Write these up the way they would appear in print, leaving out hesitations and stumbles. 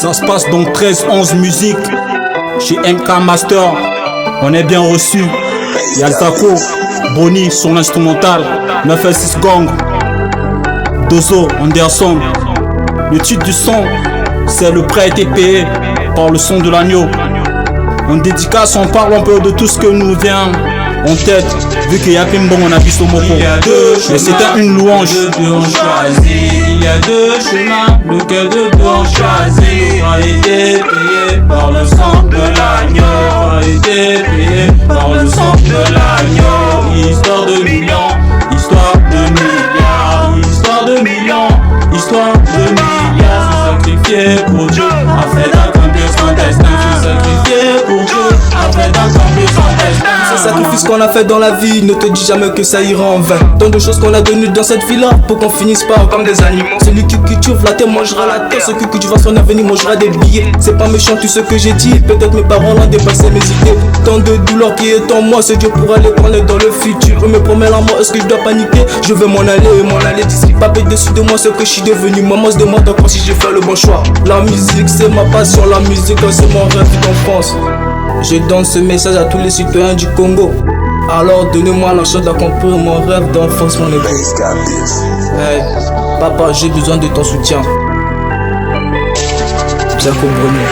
Ça se passe donc 13-11 musique chez MK Master. On est bien reçu. Y'a Zako, Bonnie, son instrumental, 9L6 Gang, Dozo, Anderson. Le titre du son, c'est Le prêt a été payé par le son de l'agneau. En dédicace, on parle un peu de tout ce que nous vient en tête, vu qu'il y a Pimbon, on a vu Somoko. Mais c'était une louange. Il y a deux chemins, lequel de deux on choisit. A été payé par le sang de l'agneau. A été payé par le sang de l'agneau. Histoire de millions, histoire de milliards. Histoire de millions, histoire de milliards. Se sacrifier pour Dieu, afin d'accomplir son destin. Se sacrifier pour Dieu, afin d'accomplir son destin. Ce sacrifice qu'on a fait dans la vie, ne te dis jamais que ça ira en vain. Tant de choses qu'on a données dans cette vie-là, pour qu'on finisse pas comme des animaux. Celui qui cultive la terre mangera la terre, celui qui cultivera son avenir mangera des billets. C'est pas méchant tout ce que j'ai dit, peut-être mes paroles ont dépassé mes idées. Tant de douleur qui est en moi, c'est Dieu pourra les prendre dans le futur. Il me promet la mort, est-ce que je dois paniquer? Je veux m'en aller d'ici. Pas dessus de moi ce que je suis devenu. Maman se demande encore si j'ai fait le bon choix. La musique c'est ma passion, la musique c'est mon rêve d'enfance. Je donne ce message à tous les citoyens du Congo. Alors donnez-moi la chance d'accomplir mon rêve d'enfance, mon époux. Hey, papa, j'ai besoin de ton soutien. Zako Bruno.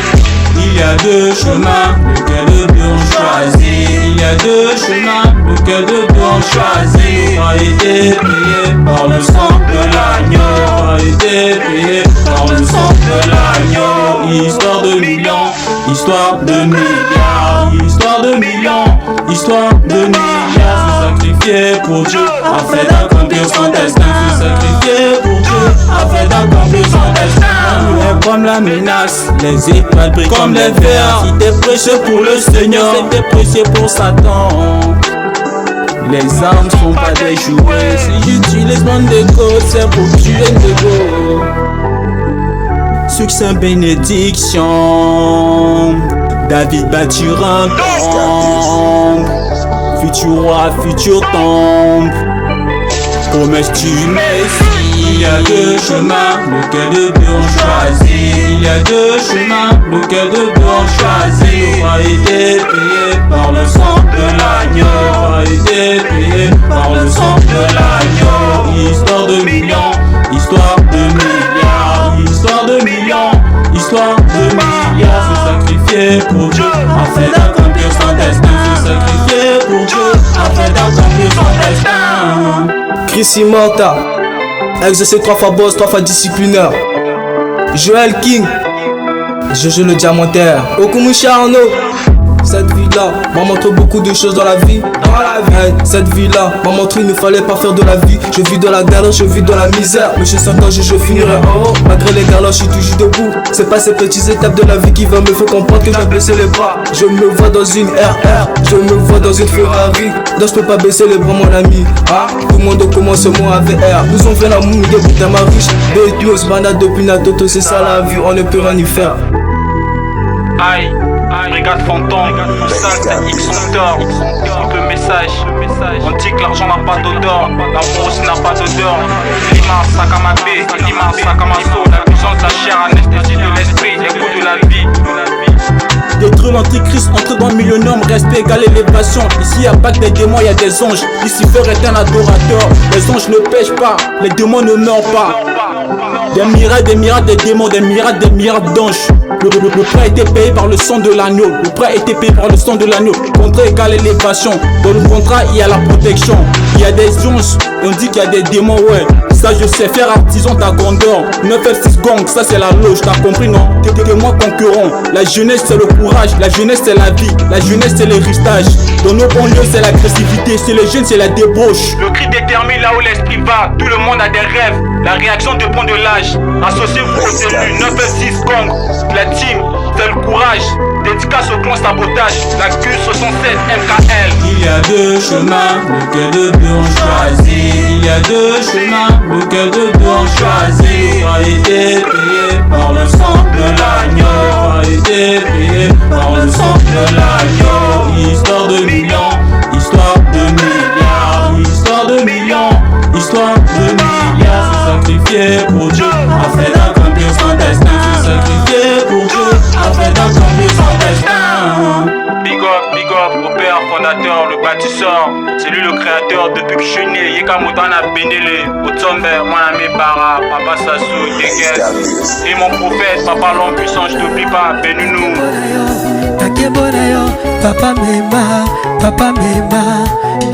Il y a deux chemins, lequel de deux on choisit. Il y a deux chemins, lequel de deux on choisit. A été payé par le sang de l'agneau. A été payé par le sang de l'agneau. Histoire de millions, histoire de milliards. Histoire de millions, histoire de milliards. Se sacrifier pour Dieu, afin d'accomplir son destin. Se sacrifier pour Dieu, afin d'accomplir son destin. Comme la menace, les étoiles brillent comme les vers. Si t'es prêché pour le Seigneur, si t'es prêché pour Satan, les armes sont pas des jouets. Si j'utilise mon déco, c'est pour tuer l'ego. Succès bénédiction, David bâtira un temple. Futur roi, futur temple, promesse du Messie. Il y a deux chemins, lequel de deux on choisit. Il y a deux chemins, lequel de deux on choisit. A été payé par le sang de l'agneau. A été payé par le sang de l'agneau. Histoire de millions, histoire de milliards. Histoire de millions, histoire de milliards. Se sacrifier pour Dieu, afin d'accomplir son destin. Se sacrifier pour Dieu, afin d'accomplir son destin. Chris Immorta, exercé 3 fois boss, 3 fois disciplinaire. Joel King, Jojo le diamantaire. Okumusha Arno. Cette vie-là m'a montré beaucoup de choses dans la vie. Cette vie-là m'a montré qu'il ne fallait pas faire de la vie. Je vis dans la galère, je vis dans la misère. Mais je sens quand je finirai en haut. Malgré les galères, je suis toujours debout. C'est pas ces petites étapes de la vie qui vont me faire comprendre que je vais baisser les bras. Je me vois dans une RR, je me vois dans une Ferrari. Donc je peux pas baisser les bras, mon ami. Ah, tout le monde commence moi avec R. Nous on fait l'amour, des putains ma riche. Bédios, banade depuis Natoto, c'est ça la vie, on ne peut rien y faire. Aïe, brigade fantôme, Moussal, c'est X on tort. Écoute le message, on dit que l'argent n'a pas d'odeur, l'amour aussi n'a pas d'odeur. Lima, Sakamabé, Lima, Sakamaso, la puissance de la chair, anesthésie de l'esprit, écoute de la vie. Détruire l'antichrist, entrer dans le millénium, respect égal élévation. Ici y a pas que des démons, y a des anges. Lucifer est un adorateur. Les anges ne pêchent pas, les démons ne meurent pas. Des miracles, des démons, des miracles d'anges. Le prêt a été payé par le sang de l'agneau. Le prêt a été payé par le sang de l'agneau. Contrat égale élévation. Dans le contrat, il y a la protection. Il y a des anges, on dit qu'il y a des démons, ouais. Ça je sais, faire artisan ta grandeur. 9L6 Gang, ça c'est la loge, t'as compris non? T'es moi concurrent. La jeunesse c'est le courage, la jeunesse c'est la vie, la jeunesse c'est l'héritage. Dans nos banlieues c'est l'agressivité, chez les jeunes c'est la débauche. Le cri détermine là où l'esprit va, tout le monde a des rêves. La réaction dépend de l'âge. Associez-vous aux élus, 9L6 Gang, la team, c'est le courage. Dédicace au plan sabotage, la Q67 MKL. Il y a deux chemins, lequel de deux on choisit. Il y a deux chemins, lequel de deux on choisit. A été payé par le sang de l'agneau. A été payé par le sang de l'agneau. Histoire de millions, histoire de milliards. Histoire de millions, histoire de milliards. Se sacrifier pour Dieu, afin d'accomplir son destin. Se sacrifier pour Dieu. bâtisseur, c'est lui le créateur depuis que je suis né. Yeka Moutana Benele, Otsombe, Mwaname Bara, Papa Sassou, Degues. Et mon prophète, Papa l'homme puissant, je t'oublie pas, Benounou. Papa Mema, Papa Mema.